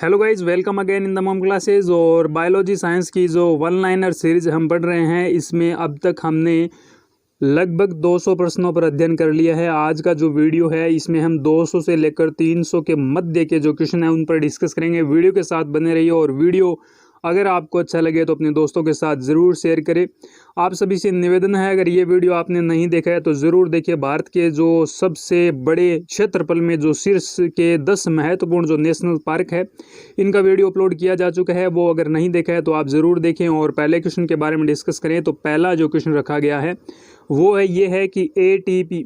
Hello guys, welcome again in the mom classes. और biology science की जो one liner series हम पढ़ रहे हैं, इसमें अब तक हमने लगभग 200 प्रश्नों पर अध्ययन कर लिया है। आज का जो वीडियो है इसमें हम 200 से लेकर 300 के मध्य के जो क्वेश्चन है उन पर डिस्कस करेंगे। वीडियो के साथ बने रहिए और वीडियो अगर आपको अच्छा लगे तो अपने दोस्तों के साथ ज़रूर शेयर करें। आप सभी से निवेदन है, अगर ये वीडियो आपने नहीं देखा है तो ज़रूर देखिए। भारत के जो सबसे बड़े क्षेत्रफल में जो शीर्ष के 10 महत्वपूर्ण जो नेशनल पार्क है, इनका वीडियो अपलोड किया जा चुका है। वो अगर नहीं देखा है तो आप ज़रूर देखें और पहले क्वेश्चन के बारे में डिस्कस करें। तो पहला जो क्वेश्चन रखा गया है वो है ये है कि एटीपी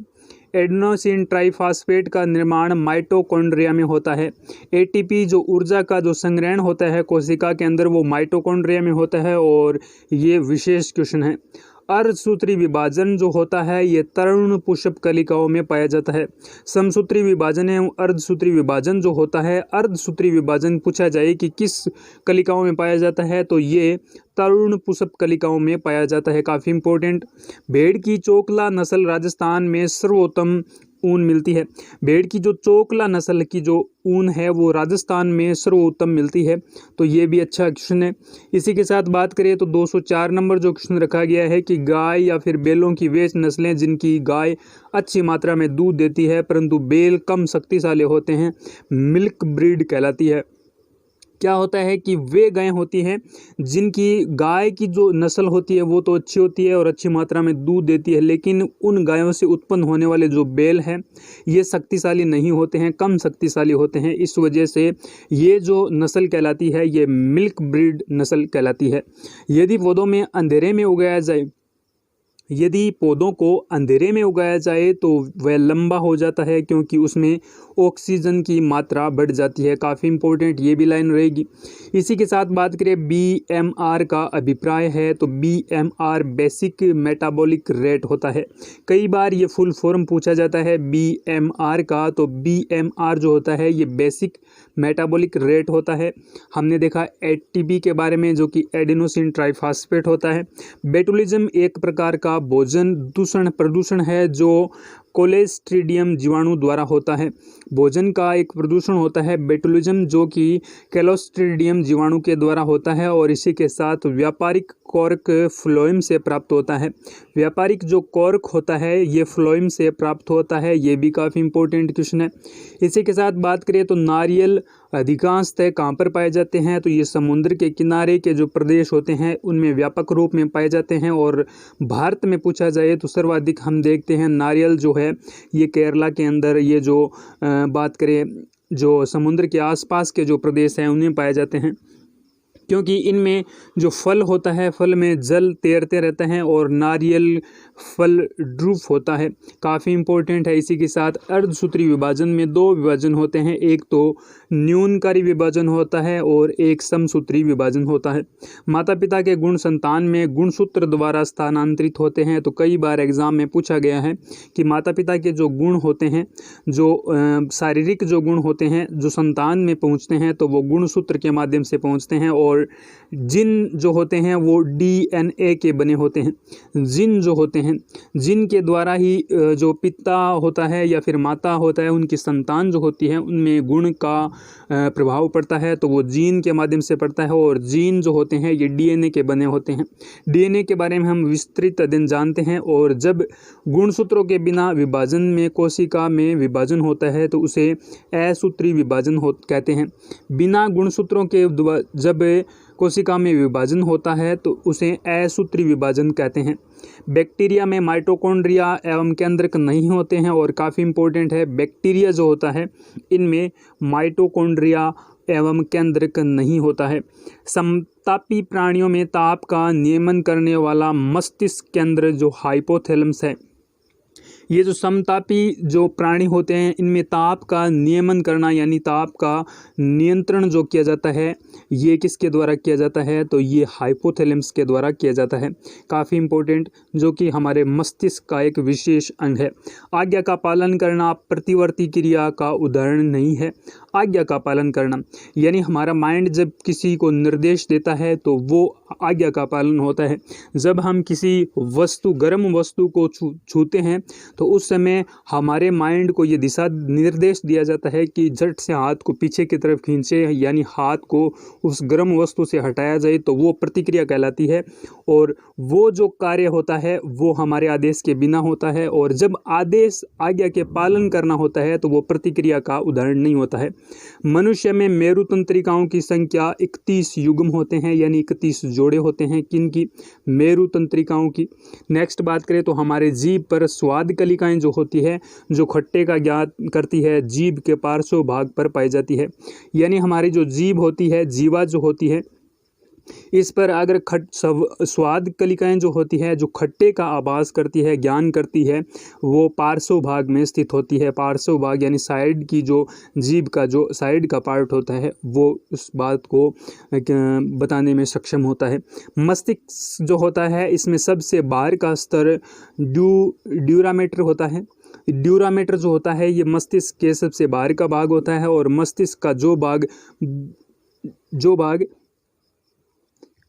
एडेनोसिन ट्राइफॉस्फेट का निर्माण माइटोकॉन्ड्रिया में होता है। एटीपी जो ऊर्जा का जो संग्रहण होता है कोशिका के अंदर, वो माइटोकॉन्ड्रिया में होता है। और ये विशेष क्वेश्चन है। अर्धसूत्री विभाजन जो होता है ये तरुण पुष्प कलिकाओं में पाया जाता है। समसूत्री विभाजन एवं अर्धसूत्री विभाजन जो होता है, अर्धसूत्री विभाजन पूछा जाए कि किस कलिकाओं में पाया जाता है तो ये तरुण पुष्प कलिकाओं में पाया जाता है। काफ़ी इंपॉर्टेंट। भेड़ की चोकला नस्ल राजस्थान में सर्वोत्तम ऊन मिलती है। भेड़ की जो चोकला नस्ल की जो ऊन है वो राजस्थान में सर्वोत्तम मिलती है। तो ये भी अच्छा क्वेश्चन है। इसी के साथ बात करें तो 204 नंबर जो क्वेश्चन रखा गया है कि गाय या फिर बैलों की वे नस्लें जिनकी गाय अच्छी मात्रा में दूध देती है परंतु बैल कम शक्तिशाली होते हैं, मिल्क ब्रीड कहलाती है। क्या होता है कि वे गायें होती हैं जिनकी गाय की जो नस्ल होती है वो तो अच्छी होती है और अच्छी मात्रा में दूध देती है, लेकिन उन गायों से उत्पन्न होने वाले जो बैल हैं ये शक्तिशाली नहीं होते हैं, कम शक्तिशाली होते हैं। इस वजह से ये जो नस्ल कहलाती है ये मिल्क ब्रीड नस्ल कहलाती है। यदि पौधों में अंधेरे में उगाया जाए यदि पौधों को अंधेरे में उगाया जाए तो वह लंबा हो जाता है क्योंकि उसमें ऑक्सीजन की मात्रा बढ़ जाती है। काफ़ी इंपॉर्टेंट ये भी लाइन रहेगी। इसी के साथ बात करें बीएमआर का अभिप्राय है तो बीएमआर बेसिक मेटाबॉलिक रेट होता है। कई बार ये फुल फॉर्म पूछा जाता है बीएमआर का, तो बीएमआर जो होता है ये बेसिक मेटाबॉलिक रेट होता है। हमने देखा एटीपी के बारे में जो कि एडेनोसिन ट्राइफॉस्फेट होता है। बोटुलिज्म एक प्रकार का भोजन प्रदूषण है जो कोलेस्ट्रीडियम जीवाणु द्वारा होता है। भोजन का एक प्रदूषण होता है बोटुलिज्म जो कि क्लोस्ट्रीडियम जीवाणु के द्वारा होता है। और इसी के साथ व्यापारिक कॉर्क फ्लोएम से प्राप्त होता है। व्यापारिक जो कॉर्क होता है ये फ्लोएम से प्राप्त होता है। ये भी काफ़ी इंपॉर्टेंट क्वेश्चन है। इसी के साथ बात करें तो नारियल अधिकांशतः कहाँ पर पाए जाते हैं तो ये समुद्र के किनारे के जो प्रदेश होते हैं उनमें व्यापक रूप में पाए जाते हैं। और भारत में पूछा जाए तो सर्वाधिक हम देखते हैं नारियल जो है ये केरला के अंदर, ये जो बात करें जो समुद्र के आसपास के जो प्रदेश हैं उनमें पाए जाते हैं, क्योंकि इनमें जो फल होता है फल में जल तैरते रहते हैं और नारियल फल ड्रूप होता है। काफ़ी इंपॉर्टेंट है। इसी के साथ अर्धसूत्री विभाजन में दो विभाजन होते हैं, एक तो न्यूनकारी विभाजन होता है और एक समसूत्री विभाजन होता है। माता पिता के गुण संतान में गुणसूत्र द्वारा स्थानांतरित होते हैं। तो कई बार एग्जाम में पूछा गया है कि माता पिता के जो गुण होते हैं, जो शारीरिक जो गुण होते हैं जो संतान में पहुँचते हैं तो वो गुणसूत्र के माध्यम से पहुँचते हैं। और जिन जो होते हैं वो डीएनए के बने होते हैं। जिन जो होते हैं जिन के द्वारा ही जो पिता होता है या फिर माता होता है उनकी संतान जो होती है उनमें गुण का प्रभाव पड़ता है, तो वो जीन के माध्यम से पड़ता है। और जीन जो होते हैं ये डीएनए के बने होते हैं। डीएनए के बारे में हम विस्तृत अध्ययन जानते हैं। और जब गुणसूत्रों के बिना विभाजन में कोशिका में विभाजन होता है तो उसे असूत्री विभाजन कहते हैं। बिना गुणसूत्रों के जब कोशिका में विभाजन होता है तो उसे असूत्री विभाजन कहते हैं। बैक्टीरिया में माइटोकॉन्ड्रिया एवं केंद्रक नहीं होते हैं। और काफ़ी इंपॉर्टेंट है, बैक्टीरिया जो होता है इनमें माइटोकॉन्ड्रिया एवं केंद्रक नहीं होता है। समतापी प्राणियों में ताप का नियमन करने वाला मस्तिष्क केंद्र जो हाइपोथैलेमस है। ये जो समतापी जो प्राणी होते हैं इनमें ताप का नियमन करना यानी ताप का नियंत्रण जो किया जाता है ये किसके द्वारा किया जाता है तो ये हाइपोथैलेमस के द्वारा किया जाता है। काफ़ी इंपॉर्टेंट, जो कि हमारे मस्तिष्क का एक विशेष अंग है। आज्ञा का पालन करना प्रतिवर्ती क्रिया का उदाहरण नहीं है। आज्ञा का पालन करना। यानी हमारा माइंड जब किसी को निर्देश देता है तो वो आज्ञा का पालन होता है। जब हम किसी वस्तु गर्म वस्तु को छूते हैं तो उस समय हमारे माइंड को ये दिशा निर्देश दिया जाता है कि झट से हाथ को पीछे की तरफ खींचे, यानी हाथ को उस गर्म वस्तु से हटाया जाए, तो वो प्रतिक्रिया कहलाती है। और वो जो कार्य होता है वो हमारे आदेश के बिना होता है, और जब आदेश आज्ञा के पालन करना होता है तो वो प्रतिक्रिया का उदाहरण नहीं होता है। मनुष्य में मेरु तंत्रिकाओं की संख्या 31 युग्म होते हैं, यानी 31 जोड़े होते हैं। किन की? मेरु तंत्रिकाओं की। नेक्स्ट बात करें तो हमारे जीभ पर स्वाद कलिकाएं जो होती है, जो खट्टे का ज्ञात करती है, जीभ के पार्श्व भाग पर पाई जाती है। यानी हमारी जो जीभ होती है, जीवा जो होती है, इस पर अगर स्वाद कलिकाएं जो होती है, जो खट्टे का आभास करती है, ज्ञान करती है, वो पार्श्व भाग में स्थित होती है। पार्श्व भाग यानी साइड की जो जीभ का जो साइड का पार्ट होता है वो उस बात को बताने में सक्षम होता है। मस्तिष्क जो होता है, इसमें सबसे बाहर का स्तर ड्यूरामेटर होता है। ड्यूरामेटर जो होता है ये मस्तिष्क के सबसे बाहर का भाग होता है, और मस्तिष्क का जो भाग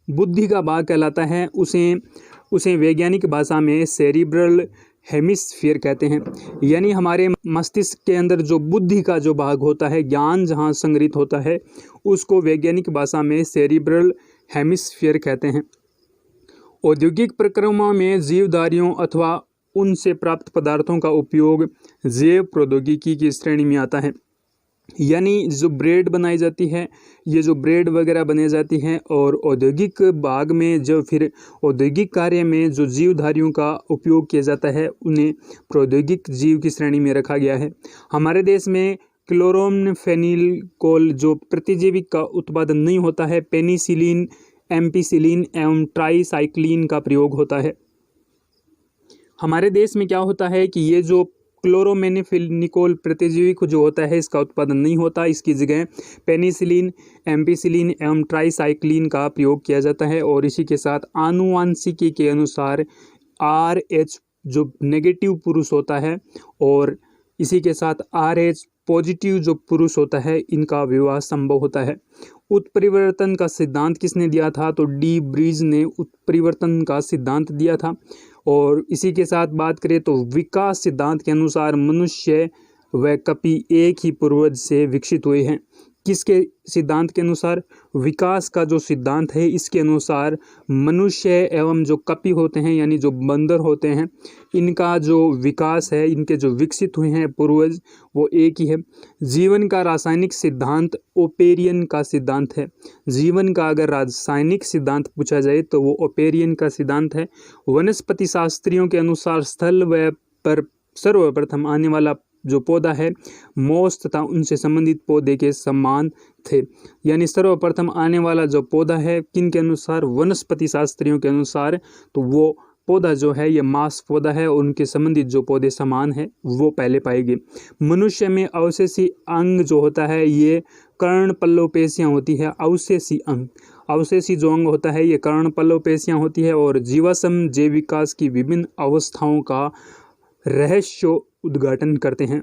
बुद्धि का भाग कहलाता है, उसे वैज्ञानिक भाषा में सेरिब्रल हेमिस्फीयर कहते हैं। यानी हमारे मस्तिष्क के अंदर जो बुद्धि का जो भाग होता है, ज्ञान जहाँ संग्रहित होता है, उसको वैज्ञानिक भाषा में सेरिब्रल हेमिस्फीयर कहते हैं। औद्योगिक प्रक्रियाओं में जीवधारियों अथवा उनसे प्राप्त पदार्थों का उपयोग जैव प्रौद्योगिकी की श्रेणी में आता है। यानी जो ब्रेड बनाई जाती है, ये जो ब्रेड वगैरह बनाई जाती हैं, और औद्योगिक भाग में जो फिर औद्योगिक कार्य में जो जीवधारियों का उपयोग किया जाता है, उन्हें प्रौद्योगिक जीव की श्रेणी में रखा गया है। हमारे देश में क्लोरोमफेनिकोल जो प्रतिजैविक का उत्पादन नहीं होता है, पेनिसिलिन, एम्पिसिलिन एवं ट्राइसाइक्लिन का प्रयोग होता है। हमारे देश में क्या होता है कि ये जो क्लोरोमेनिफेनिकोल प्रतिजैविक जो होता है, इसका उत्पादन नहीं होता। इसकी जगह पेनिसिलिन, एम्पिसिलिन एवं ट्राइसाइक्लिन का प्रयोग किया जाता है। और इसी के साथ आनुवांशिकी के अनुसार RH जो नेगेटिव पुरुष होता है, और इसी के साथ RH पॉजिटिव जो पुरुष होता है, इनका विवाह संभव होता है। उत्परिवर्तन का सिद्धांत किसने दिया था? तो डी ब्रीज ने उत्परिवर्तन का सिद्धांत दिया था। और इसी के साथ बात करें तो विकास सिद्धांत के अनुसार मनुष्य व कपि एक ही पूर्वज से विकसित हुए हैं। किसके सिद्धांत के अनुसार? विकास का जो सिद्धांत है, इसके अनुसार मनुष्य एवं जो कपि होते हैं, यानी जो बंदर होते हैं, इनका जो विकास है, इनके जो विकसित हुए हैं पूर्वज, वो एक ही है। जीवन का रासायनिक सिद्धांत ओपेरियन का सिद्धांत है। जीवन का अगर रासायनिक सिद्धांत पूछा जाए तो वो ओपेरियन का सिद्धांत है। वनस्पति शास्त्रियों के अनुसार स्थल व पर सर्वप्रथम आने वाला जो पौधा है, मोस तथा उनसे संबंधित पौधे के समान थे। यानी सर्वप्रथम आने वाला जो पौधा है, किन के अनुसार? वनस्पति शास्त्रियों के अनुसार, तो वो पौधा जो है ये मांस पौधा है, और उनके संबंधित जो पौधे समान है वो पहले पाए गए। मनुष्य में अवशेषी अंग जो होता है, ये कर्ण पल्लव पेशियाँ होती है। अवशेषी अंग, अवशेषी जो अंग होता है, ये कर्ण पल्लव पेशियाँ होती है। और जीवाश्म जैव विकास की विभिन्न अवस्थाओं का रहस्य उद्घाटन करते हैं।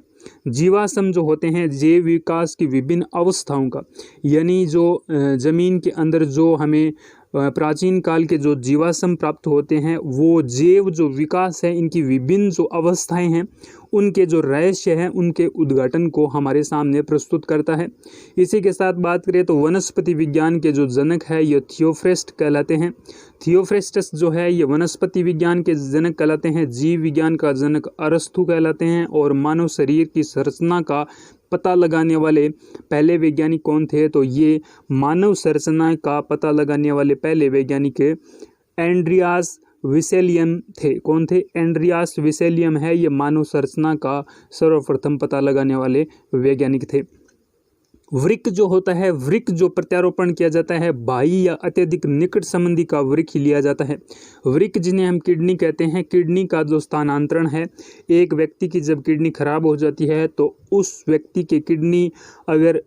जीवाश्म जो होते हैं, जैव विकास की विभिन्न अवस्थाओं का, यानी जो जमीन के अंदर जो हमें प्राचीन काल के जो जीवाश्म प्राप्त होते हैं, वो जैव जो विकास है, इनकी विभिन्न जो अवस्थाएं हैं, उनके जो रहस्य हैं, उनके उद्घाटन को हमारे सामने प्रस्तुत करता है। इसी के साथ बात करें तो वनस्पति विज्ञान के जो जनक है, ये थियोफ्रेस्ट कहलाते हैं। थियोफ्रेस्टस जो है ये वनस्पति विज्ञान के जनक कहलाते हैं। जीव विज्ञान का जनक अरस्तु कहलाते हैं। और मानव शरीर की संरचना का पता लगाने वाले पहले वैज्ञानिक कौन थे? तो ये मानव संरचना का पता लगाने वाले पहले वैज्ञानिक एंड्रियास विसेलियम थे। कौन थे? एंड्रियास विसेलियम है ये मानव संरचना का सर्वप्रथम पता लगाने वाले वैज्ञानिक थे। वृक्क जो होता है, वृक्क जो प्रत्यारोपण किया जाता है, बाह्य या अत्यधिक निकट संबंधी का वृक्क ही लिया जाता है। वृक्क जिन्हें हम किडनी कहते हैं, किडनी का जो स्थानांतरण है, एक व्यक्ति की जब किडनी खराब हो जाती है तो उस व्यक्ति के किडनी अगर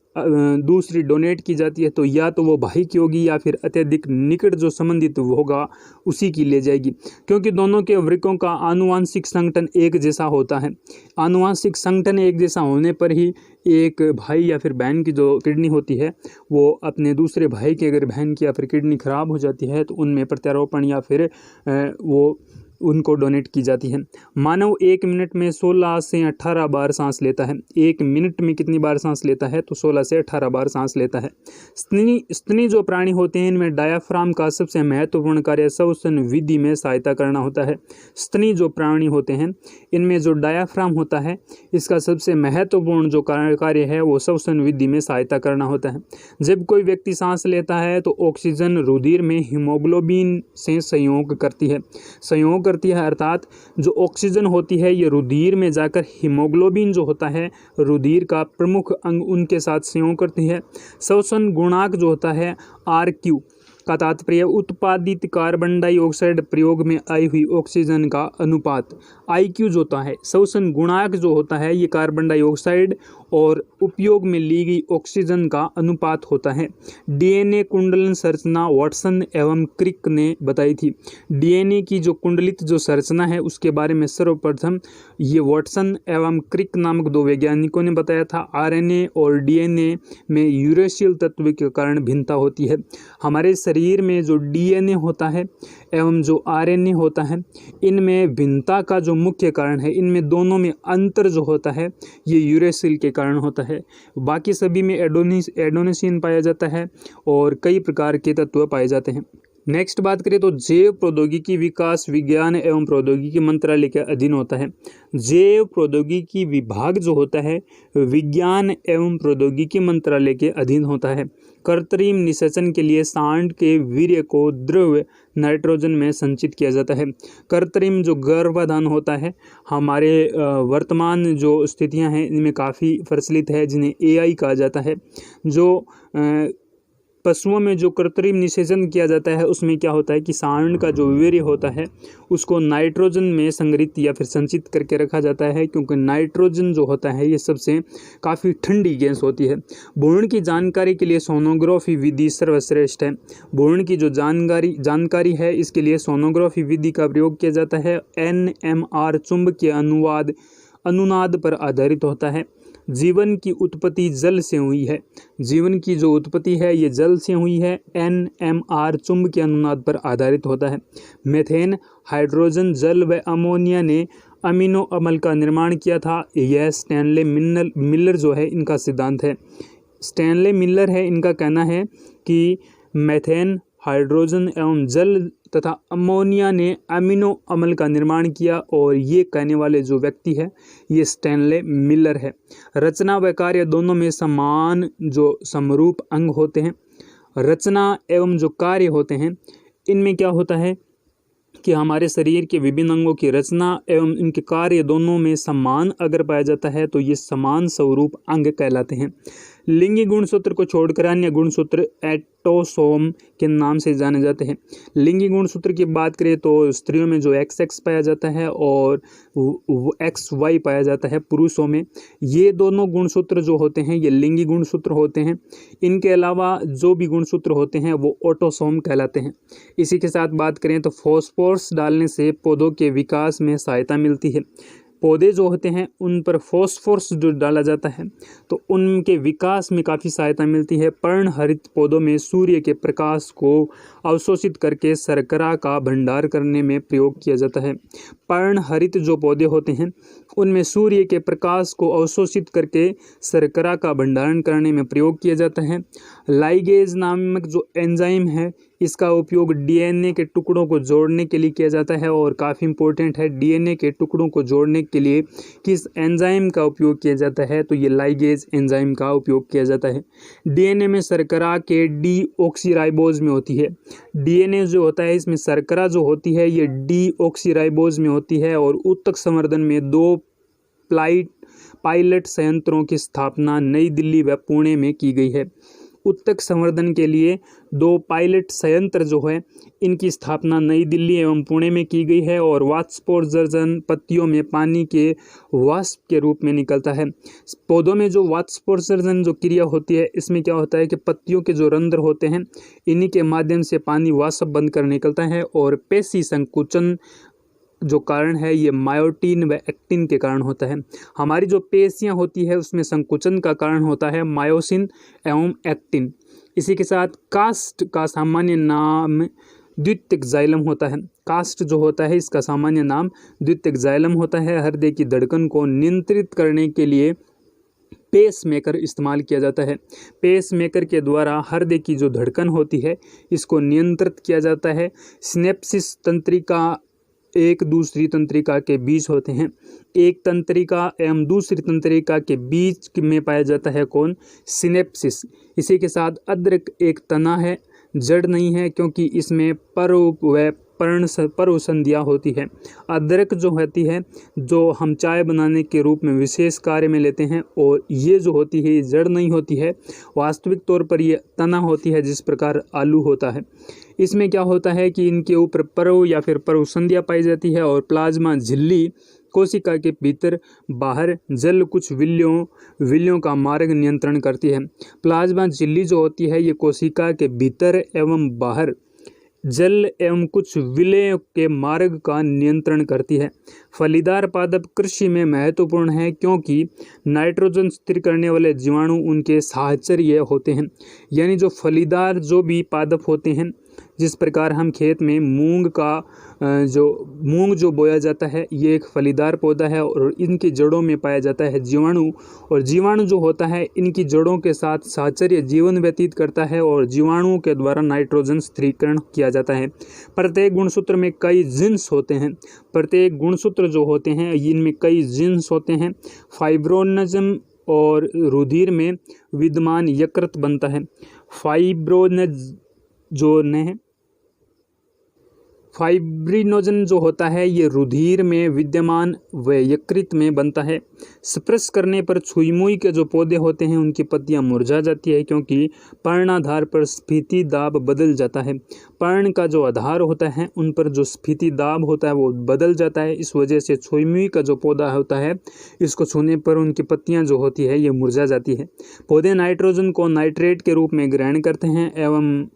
दूसरी डोनेट की जाती है तो या तो वो भाई की होगी या फिर अत्यधिक निकट जो संबंधित होगा उसी की ले जाएगी, क्योंकि दोनों के वृक्कों का आनुवांशिक संगठन एक जैसा होता है। आनुवांशिक संगठन एक जैसा होने पर ही एक भाई या फिर बहन की जो किडनी होती है वो अपने दूसरे भाई की, अगर बहन की या फिर किडनी खराब हो जाती है तो उनमें प्रत्यारोपण या फिर वो उनको डोनेट की जाती है। मानव 1 मिनट में 16 से 18 बार सांस लेता है। 1 मिनट में कितनी बार सांस लेता है? तो 16 से 18 बार सांस लेता है। स्तनी जो प्राणी होते हैं इनमें डायाफ्राम का सबसे महत्वपूर्ण कार्य श्वसन विधि में सहायता करना होता है। स्तनी जो प्राणी होते हैं इनमें जो डायाफ्राम होता है इसका सबसे महत्वपूर्ण जो कार्य है वो श्वसन विधि में सहायता करना होता है। जब कोई व्यक्ति सांस लेता है तो ऑक्सीजन रुधिर में हीमोग्लोबिन से संयोग करती है, अर्थात जो ऑक्सीजन होती है ये रुधिर में जाकर हीमोग्लोबिन जो होता है रुधिर का प्रमुख अंग उनके साथ संयोग करती है। श्वसन गुणांक जो होता है RQ का तात्पर्य उत्पादित कार्बन डाइऑक्साइड प्रयोग में आई हुई ऑक्सीजन का अनुपात। IQ जो होता है श्वसन गुणांक जो होता है ये कार्बन डाइऑक्साइड और उपयोग में ली गई ऑक्सीजन का अनुपात होता है। DNA कुंडलन संरचना वाटसन एवं क्रिक ने बताई थी। DNA की जो कुंडलित जो संरचना है उसके बारे में सर्वप्रथम ये वाटसन एवं क्रिक नामक 2 वैज्ञानिकों ने बताया था। RNA और DNA में यूरेसिल तत्व के कारण भिन्नता होती है। हमारे शरीर में जो DNA होता है एवं जो RNA होता है इनमें भिन्नता का जो मुख्य कारण है, इनमें दोनों में अंतर जो होता है ये यूरेसिल के कारण होता है। बाकी सभी में एडेनोसिन पाया जाता है और कई प्रकार के तत्व पाए जाते हैं। नेक्स्ट बात करें तो जैव प्रौद्योगिकी विकास विज्ञान एवं प्रौद्योगिकी मंत्रालय के अधीन होता है। जैव प्रौद्योगिकी विभाग जो होता है विज्ञान एवं प्रौद्योगिकी मंत्रालय के अधीन होता है। कृत्रिम निषेचन के लिए सांड के वीर्य को द्रव नाइट्रोजन में संचित किया जाता है। कृत्रिम जो गर्भाधान होता है हमारे वर्तमान जो स्थितियां हैं इनमें काफ़ी प्रचलित है, जिन्हें AI कहा जाता है। जो पशुओं में जो कृत्रिम निषेचन किया जाता है उसमें क्या होता है कि सांड का जो वीर्य होता है उसको नाइट्रोजन में संग्रहित या फिर संचित करके रखा जाता है, क्योंकि नाइट्रोजन जो होता है ये सबसे काफ़ी ठंडी गैस होती है। भ्रूण की जानकारी के लिए सोनोग्राफी विधि सर्वश्रेष्ठ है। भ्रूण की जो जानकारी है इसके लिए सोनोग्राफी विधि का प्रयोग किया जाता है। NMR चुंबकीय अनुनाद पर आधारित होता है। जीवन की उत्पत्ति जल से हुई है। जीवन की जो उत्पत्ति है ये जल से हुई है। NMR चुंबकीय अनुनाद पर आधारित होता है। मीथेन, हाइड्रोजन, जल व अमोनिया ने अमीनो अम्ल का निर्माण किया था। यह स्टैनले मिलर जो है इनका सिद्धांत है। स्टैनले मिलर है इनका कहना है कि मीथेन, हाइड्रोजन एवं जल तथा अमोनिया ने अमीनो अम्ल का निर्माण किया, और ये कहने वाले जो व्यक्ति है ये स्टैनले मिलर है। रचना व कार्य दोनों में समान जो समरूप अंग होते हैं। रचना एवं जो कार्य होते हैं इनमें क्या होता है कि हमारे शरीर के विभिन्न अंगों की रचना एवं इनके कार्य दोनों में समान अगर पाया जाता है तो ये समान स्वरूप अंग कहलाते हैं। लिंगी गुणसूत्र को छोड़कर अन्य गुणसूत्र एटोसोम के नाम से जाने जाते हैं। लिंगी गुणसूत्र की बात करें तो स्त्रियों में जो XX पाया जाता है और XY पाया जाता है पुरुषों में। ये दोनों गुणसूत्र जो होते हैं ये लिंगी गुणसूत्र होते हैं। इनके अलावा जो भी गुणसूत्र होते हैं वो ऑटोसोम कहलाते हैं। इसी के साथ बात करें तो फॉस्फोरस डालने से पौधों के विकास में सहायता मिलती है। पौधे जो होते हैं उन पर फॉस्फोरस जो डाला जाता है तो उनके विकास में काफ़ी सहायता मिलती है। पर्णहरित पौधों में सूर्य के प्रकाश को अवशोषित करके शर्करा का भंडार करने में प्रयोग किया जाता है। पर्णहरित जो पौधे होते हैं उनमें सूर्य के प्रकाश को अवशोषित करके शर्करा का भंडारण करने में प्रयोग किया जाता है। लाइगेज नामक जो एंजाइम है इसका उपयोग DNA के टुकड़ों को जोड़ने के लिए किया जाता है, और काफ़ी इंपॉर्टेंट है DNA के टुकड़ों को जोड़ने के लिए किस एंजाइम का उपयोग किया जाता है तो ये लाइगेज एंजाइम का उपयोग किया जाता है। DNA में शर्करा के डीऑक्सीराइबोज में होती है। DNA जो होता है इसमें शर्करा जो होती है ये डीऑक्सीराइबोज में होती है, और ऊतक संवर्धन में 2 पायलट संयंत्रों की स्थापना नई दिल्ली व पुणे में की गई है। उत्तक संवर्धन के लिए 2 पायलट संयंत्र जो है इनकी स्थापना नई दिल्ली एवं पुणे में की गई है। और वाष्पोत्सर्जन पत्तियों में पानी के वाष्प के रूप में निकलता है। पौधों में जो वाष्पोत्सर्जन जो क्रिया होती है इसमें क्या होता है कि पत्तियों के जो रंध्र होते हैं इन्हीं के माध्यम से पानी वाष्प बनकर निकलता है। और पेशी संकुचन जो कारण है ये मायोटिन व एक्टिन के कारण होता है। हमारी जो पेशियां होती है उसमें संकुचन का कारण होता है मायोसिन एवं एक्टिन। इसी के साथ कास्ट का सामान्य नाम द्वितीयक जाइलम होता है। कास्ट जो होता है इसका सामान्य नाम द्वितीयक जाइलम होता है। हृदय की धड़कन को नियंत्रित करने के लिए पेस मेकर इस्तेमाल किया जाता है। पेस मेकर के द्वारा हृदय की जो धड़कन होती है इसको नियंत्रित किया जाता है। सिनेप्सिस तंत्रिका एक दूसरी तंत्रिका के बीच होते हैं। एक तंत्रिका एवं दूसरी तंत्रिका के बीच में पाया जाता है कौन? सिनेप्सिस। इसी के साथ अद्रक एक तना है, जड़ नहीं है, क्योंकि इसमें पर्व व पर्व संधियाँ होती है। अदरक जो होती है जो हम चाय बनाने के रूप में विशेष कार्य में लेते हैं, और ये जो होती है ये जड़ नहीं होती है, वास्तविक तौर पर ये तना होती है जिस प्रकार आलू होता है। इसमें क्या होता है कि इनके ऊपर पर्व या फिर पर्व संधियाँ पाई जाती है। और प्लाज्मा झिल्ली कोशिका के भीतर बाहर जल कुछ विल्यों का मार्ग नियंत्रण करती है। प्लाज्मा झिल्ली जो होती है ये कोशिका के भीतर एवं बाहर जल एवं कुछ विलयों के मार्ग का नियंत्रण करती है। फलीदार पादप कृषि में महत्वपूर्ण है क्योंकि नाइट्रोजन स्थिर करने वाले जीवाणु उनके साहचर्य होते हैं। यानी जो फलीदार जो भी पादप होते हैं, जिस प्रकार हम खेत में मूंग जो बोया जाता है ये एक फलीदार पौधा है और इनकी जड़ों में पाया जाता है जीवाणु, और जीवाणु जो होता है इनकी जड़ों के साथ साहचर्य जीवन व्यतीत करता है और जीवाणुओं के द्वारा नाइट्रोजन स्थिरीकरण किया जाता है। प्रत्येक गुणसूत्र में कई जीन्स होते हैं। प्रत्येक गुणसूत्र जो होते हैं इनमें कई जीन्स होते हैं। फाइब्रोनजम और रुधिर में विद्यमान यकृत बनता है। फाइब्रिनोजन जो होता है ये रुधिर में विद्यमान व यकृत में बनता है। स्पर्श करने पर छुई मुई के जो पौधे होते हैं उनकी पत्तियां मुरझा जाती है क्योंकि पर्णाधार पर स्फीति दाब बदल जाता है। पर्ण का जो आधार होता है उन पर जो स्फीति दाब होता है वो बदल जाता है। इस वजह से छुई मुई का जो पौधा होता है इसको छूने पर उनकी पत्तियां जो होती है ये मुरझा जाती है। पौधे नाइट्रोजन को नाइट्रेट के रूप में ग्रहण करते हैं एवं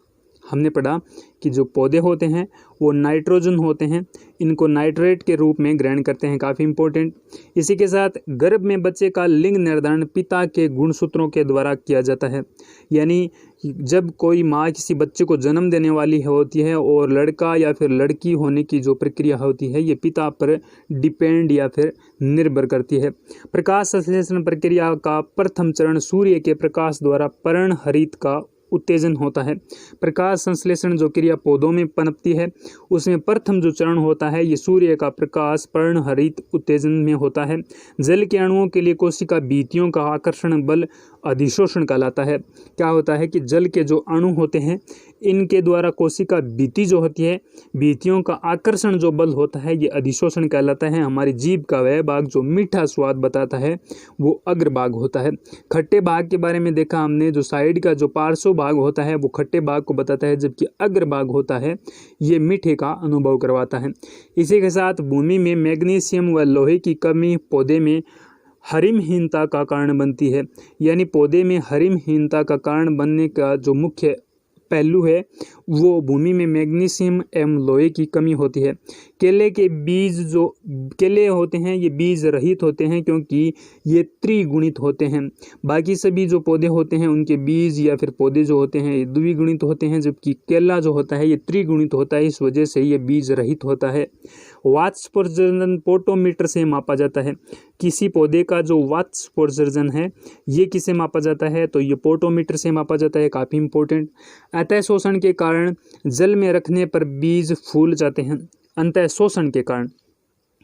हमने पढ़ा कि जो पौधे होते हैं वो नाइट्रोजन होते हैं, इनको नाइट्रेट के रूप में ग्रहण करते हैं, काफ़ी इंपॉर्टेंट। इसी के साथ गर्भ में बच्चे का लिंग निर्धारण पिता के गुणसूत्रों के द्वारा किया जाता है। यानी जब कोई माँ किसी बच्चे को जन्म देने वाली होती है और लड़का या फिर लड़की होने की जो प्रक्रिया होती है ये पिता पर डिपेंड या फिर निर्भर करती है। प्रकाश संश्लेषण प्रक्रिया का प्रथम चरण सूर्य के प्रकाश द्वारा पर्णहरित का उत्तेजन होता है। प्रकाश संश्लेषण जो क्रिया पौधों में पनपती है उसमें प्रथम जो चरण होता है ये सूर्य का प्रकाश पर्णहरित उत्तेजन में होता है। जल के अणुओं के लिए कोशिका भित्तियों का आकर्षण बल अधिशोषण कहलाता है। क्या होता है कि जल के जो अणु होते हैं इनके द्वारा कोशिका भित्ति जो होती है, भित्तियों का आकर्षण जो बल होता है ये अधिशोषण कहलाता है। हमारी जीभ का वह भाग जो मीठा स्वाद बताता है वो अग्रभाग होता है। खट्टे भाग के बारे में देखा हमने, जो साइड का जो पार्श्व भाग होता है वो खट्टे भाग को बताता है, जबकि अग्रभाग होता है ये मीठे का अनुभव करवाता है। इसी के साथ भूमि में मैग्नीशियम व लोहे की कमी पौधे में हरिमहीनता का कारण बनती है। यानी पौधे में हरिमहीनता का कारण बनने का जो मुख्य पहलू है वो भूमि में मैग्नीशियम एवं लोहे की कमी होती है। केले के बीज जो केले होते हैं ये बीज रहित होते हैं क्योंकि ये त्रिगुणित होते हैं। बाकी सभी जो पौधे होते हैं उनके बीज या फिर पौधे जो होते हैं ये द्विगुणित होते हैं, जबकि केला जो होता है ये त्रिगुणित होता है, इस वजह से ये बीज रहित होता है। वाष्पोत्सर्जन पोटोमीटर से मापा जाता है। किसी पौधे का जो वाष्पोत्सर्जन है ये किसे मापा जाता है? तो ये पोटोमीटर से मापा जाता है, काफ़ी इंपॉर्टेंट। अंतः शोषण के कारण जल में रखने पर बीज फूल जाते हैं। अंतः शोषण के कारण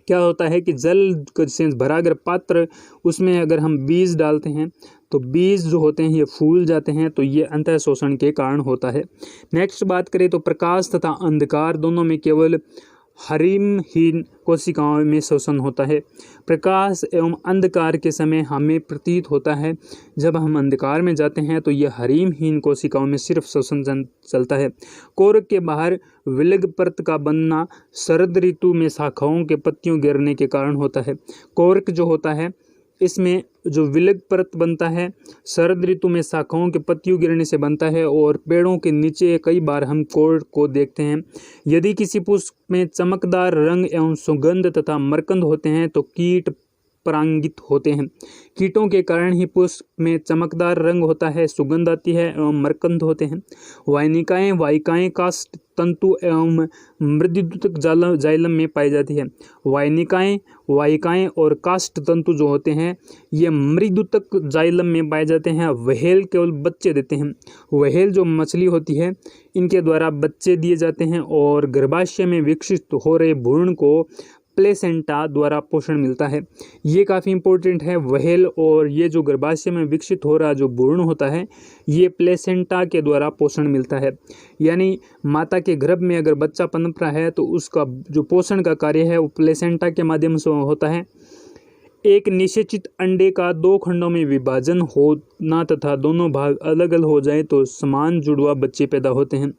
क्या होता है कि जल से भरा अगर पात्र उसमें अगर हम बीज डालते हैं तो बीज जो होते हैं ये फूल जाते हैं, तो ये अंतः शोषण के कारण होता है। नेक्स्ट बात करें तो प्रकाश तथा अंधकार दोनों में केवल हरिमहीन कोशिकाओं में शोषण होता है। प्रकाश एवं अंधकार के समय हमें प्रतीत होता है, जब हम अंधकार में जाते हैं तो यह हरिमहीन कोशिकाओं में सिर्फ शोषण चलता है। कोरक के बाहर विलग परत का बनना शरद ऋतु में शाखाओं के पत्तियों गिरने के कारण होता है। कोरक जो होता है इसमें जो विलग परत बनता है शरद ऋतु में शाखाओं के पत्तियों गिरने से बनता है, और पेड़ों के नीचे कई बार हम कोर को देखते हैं। यदि किसी पुष्प में चमकदार रंग एवं सुगंध तथा मकरंद होते हैं तो कीट परागित होते हैं। कीटों के कारण ही पुष्प में चमकदार रंग होता है, सुगंध आती है एवं मकरंद होते हैं। वायनिकाएं वायिकाएं काष्ठ तंतु एवं मृदुतक जाइलम में पाई जाती है। वायनिकाएं वायिकाएं और काष्ठ तंतु जो होते हैं ये मृदुतक जाइलम में पाए जाते हैं। व्हेल केवल बच्चे देते हैं। व्हेल जो मछली होती है इनके द्वारा बच्चे दिए जाते हैं, और गर्भाशय में विकसित हो रहे भ्रूण को प्लेसेंटा द्वारा पोषण मिलता है। ये काफ़ी इंपॉर्टेंट है। व्हेल और ये जो गर्भाशय में विकसित हो रहा जो भ्रूण होता है ये प्लेसेंटा के द्वारा पोषण मिलता है। यानी माता के गर्भ में अगर बच्चा पनप रहा है तो उसका जो पोषण का कार्य है वो प्लेसेंटा के माध्यम से होता है। एक निषेचित अंडे का 2 खंडों में विभाजन होना तथा दोनों भाग अलग अलग हो जाए तो समान जुड़वा बच्चे पैदा होते हैं।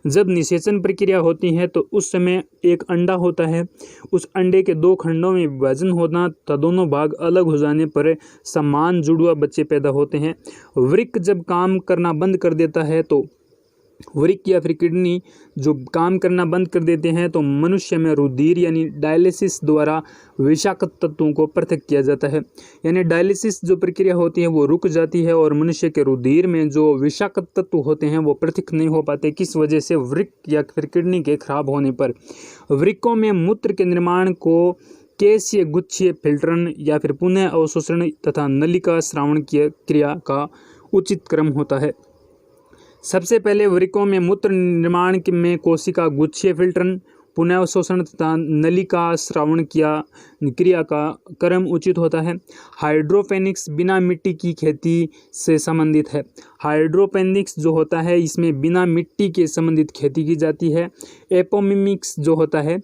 जब निषेचन प्रक्रिया होती है तो उस समय एक अंडा होता है, उस अंडे के 2 खंडों में विभाजन होना तथा दोनों भाग अलग हो जाने पर समान जुड़वा बच्चे पैदा होते हैं। वृक्क जब काम करना बंद कर देता है तो वृक्क या फिर किडनी जो काम करना बंद कर देते हैं तो मनुष्य में रुधिर यानी डायलिसिस द्वारा विषाक्त तत्वों को पृथक किया जाता है। यानी डायलिसिस जो प्रक्रिया होती है वो रुक जाती है और मनुष्य के रुधिर में जो विषाक्त तत्व होते हैं वो पृथक नहीं हो पाते। किस वजह से? वृक्क या फिर किडनी के खराब होने पर। वृक्कों में मूत्र के निर्माण को केशीय गुच्छीय फिल्टरन या फिर पुनः अवशोषण तथा नलिका श्रावण की क्रिया का उचित क्रम होता है। सबसे पहले वृक्कों में मूत्र निर्माण में कोशिका गुच्छीय फिल्टरन, पुनः अवशोषण तथा नलिका श्रावण क्रिया का क्रम उचित होता है। हाइड्रोपोनिक्स बिना मिट्टी की खेती से संबंधित है। हाइड्रोपोनिक्स जो होता है इसमें बिना मिट्टी के संबंधित खेती की जाती है। एपोमिक्स जो होता है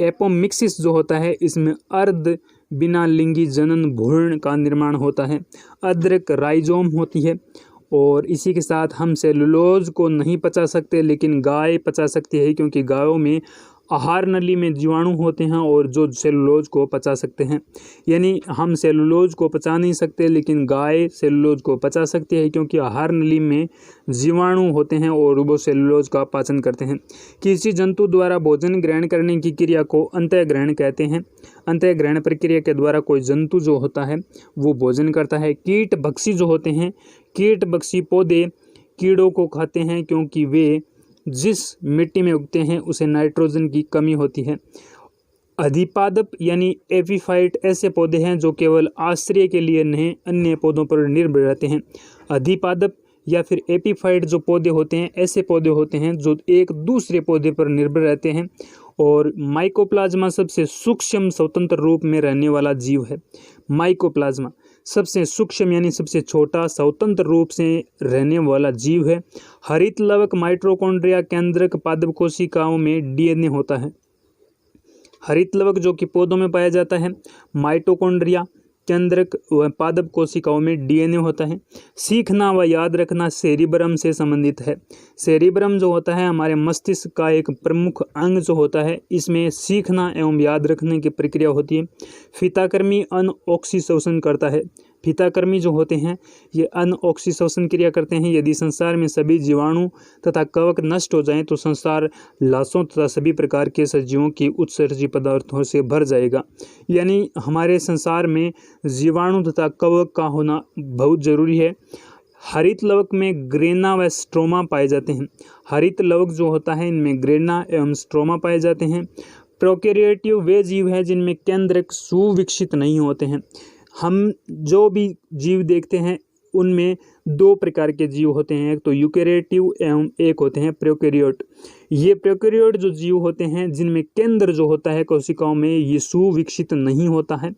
एपोमिक्सिस जो होता है इसमें अर्ध बिना लिंगी जनन भ्रूण का निर्माण होता है। अद्रक राइजोम होती है। और इसी के साथ हम सेलुलोज को नहीं पचा सकते लेकिन गाय पचा सकती है, क्योंकि गायों में आहार नली में जीवाणु होते हैं और जो सेलुलोज को पचा सकते हैं। यानी हम सेलुलोज को पचा नहीं सकते लेकिन गाय सेलुलोज को पचा सकती है, क्योंकि आहार नली में जीवाणु होते हैं और वो सेलुलोज का पाचन करते हैं। किसी जंतु द्वारा भोजन ग्रहण करने की क्रिया को अंतःग्रहण कहते हैं। अंतःग्रहण प्रक्रिया के द्वारा कोई जंतु जो होता है वो भोजन करता है। कीटभक्षी जो होते हैं, कीटभक्षी पौधे कीड़ों को खाते हैं, क्योंकि वे जिस मिट्टी में उगते हैं उसे नाइट्रोजन की कमी होती है। अधिपादप यानी एपीफाइट ऐसे पौधे हैं जो केवल आश्रय के लिए नहीं अन्य पौधों पर निर्भर रहते हैं। अधिपादप या फिर एपीफाइट जो पौधे होते हैं ऐसे पौधे होते हैं जो एक दूसरे पौधे पर निर्भर रहते हैं। और माइकोप्लाज्मा सबसे सूक्ष्म स्वतंत्र रूप में रहने वाला जीव है। माइकोप्लाज्मा सबसे सूक्ष्म यानी सबसे छोटा स्वतंत्र रूप से रहने वाला जीव है। हरित लवक माइटोकॉन्ड्रिया केंद्रक पादप कोशिकाओं में डीएनए होता है। हरित लवक जो कि पौधों में पाया जाता है, माइटोकॉन्ड्रिया केंद्रक व पादप कोशिकाओं में डीएनए होता है। सीखना व याद रखना सेरिब्रम से संबंधित है। सेरिब्रम जो होता है हमारे मस्तिष्क का एक प्रमुख अंग जो होता है, इसमें सीखना एवं याद रखने की प्रक्रिया होती है। फीताकृमि अनऑक्सीशोषण करता है। फीताकृमि जो होते हैं ये अनऑक्सीशोषण क्रिया करते हैं। यदि संसार में सभी जीवाणु तथा कवक नष्ट हो जाएं तो संसार लाशों तथा सभी प्रकार के सजीवों की उत्सर्जी पदार्थों से भर जाएगा। यानी हमारे संसार में जीवाणु तथा कवक का होना बहुत जरूरी है। हरित लवक में ग्रेना व स्ट्रोमा पाए जाते हैं। हरित लवक जो होता है इनमें ग्रेना एवं स्ट्रोमा पाए जाते हैं। प्रोकैरियोटिव वे जीव हैं जिनमें केंद्रक सुविकसित नहीं होते हैं। हम जो भी जीव देखते हैं उनमें 2 प्रकार के जीव होते हैं, एक तो यूकैरियोटिव एवं एक होते हैं प्रोकैरियोट। ये प्रोकैरियोट जो जीव होते हैं जिनमें केंद्र जो होता है कोशिकाओं में ये सुविकसित नहीं होता है,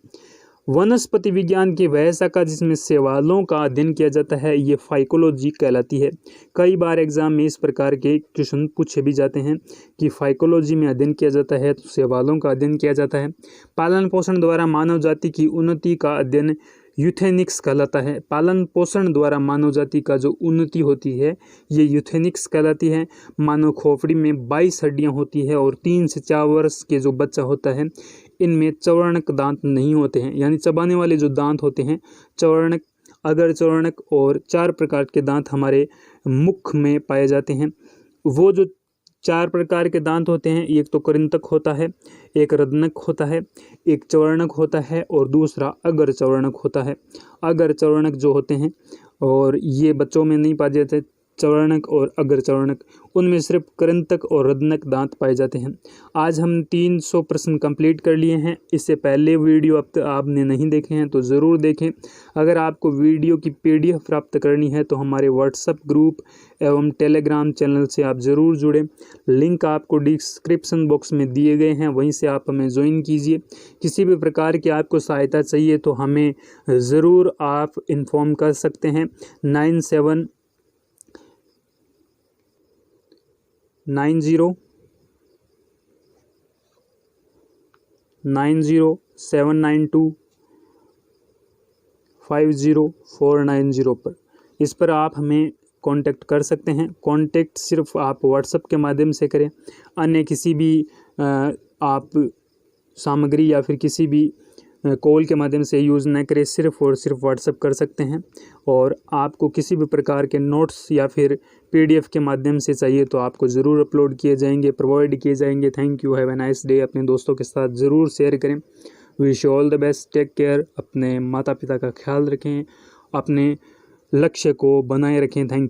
वनस्पति विज्ञान की वह शाखा जिसमें शैवालों का अध्ययन किया जाता है ये फाइकोलॉजी कहलाती है। कई बार एग्जाम में इस प्रकार के क्वेश्चन पूछे भी जाते हैं कि फाइकोलॉजी में अध्ययन किया जाता है तो शैवालों का अध्ययन किया जाता है। पालन पोषण द्वारा मानव जाति की उन्नति का अध्ययन यूथेनिक्स कहलाता है। पालन पोषण द्वारा मानव जाति का जो उन्नति होती है ये यूथेनिक्स कहलाती है। मानव खोपड़ी में 22 हड्डियां होती है और 3 से 4 वर्ष के जो बच्चा होता है इनमें चौवर्णक दांत नहीं होते हैं, यानी चबाने वाले जो दांत होते हैं चौवर्णक, अगर चौवर्णक और 4 प्रकार के दांत हमारे मुख में पाए जाते हैं। वो जो 4 प्रकार के दांत होते हैं, एक तो कृंतक होता है, एक रदनक होता है, एक चौवर्णक होता है और दूसरा अगर चौवर्णक होता है। अगर चौवर्णक जो होते हैं और ये बच्चों में नहीं पाए जाते, चौवर्णक और अगर चौवर्णक, उनमें सिर्फ कृंतक और रदनक दांत पाए जाते हैं। आज हम 300 प्रश्न कंप्लीट कर लिए हैं। इससे पहले वीडियो अब तक आपने नहीं देखे हैं तो ज़रूर देखें। अगर आपको वीडियो की PDF प्राप्त करनी है तो हमारे व्हाट्सएप ग्रुप एवं टेलीग्राम चैनल से आप ज़रूर जुड़ें। लिंक आपको डिस्क्रिप्शन बॉक्स में दिए गए हैं, वहीं से आप हमें ज्वाइन कीजिए। किसी भी प्रकार की आपको सहायता चाहिए तो हमें ज़रूर आप इन्फॉर्म कर सकते हैं। 9079250490 पर, इस पर आप हमें कांटेक्ट कर सकते हैं। कांटेक्ट सिर्फ आप व्हाट्सएप के माध्यम से करें, अन्य किसी भी आप सामग्री या फिर किसी भी कॉल के माध्यम से यूज़ न करें, सिर्फ और सिर्फ व्हाट्सएप कर सकते हैं। और आपको किसी भी प्रकार के नोट्स या फिर PDF के माध्यम से चाहिए तो आपको ज़रूर अपलोड किए जाएंगे, प्रोवाइड किए जाएंगे। Thank you, have a nice day. अपने दोस्तों के साथ ज़रूर शेयर करें। Wish you all the best, take care. अपने माता पिता का ख्याल रखें, अपने लक्ष्य को बनाए रखें। Thank you.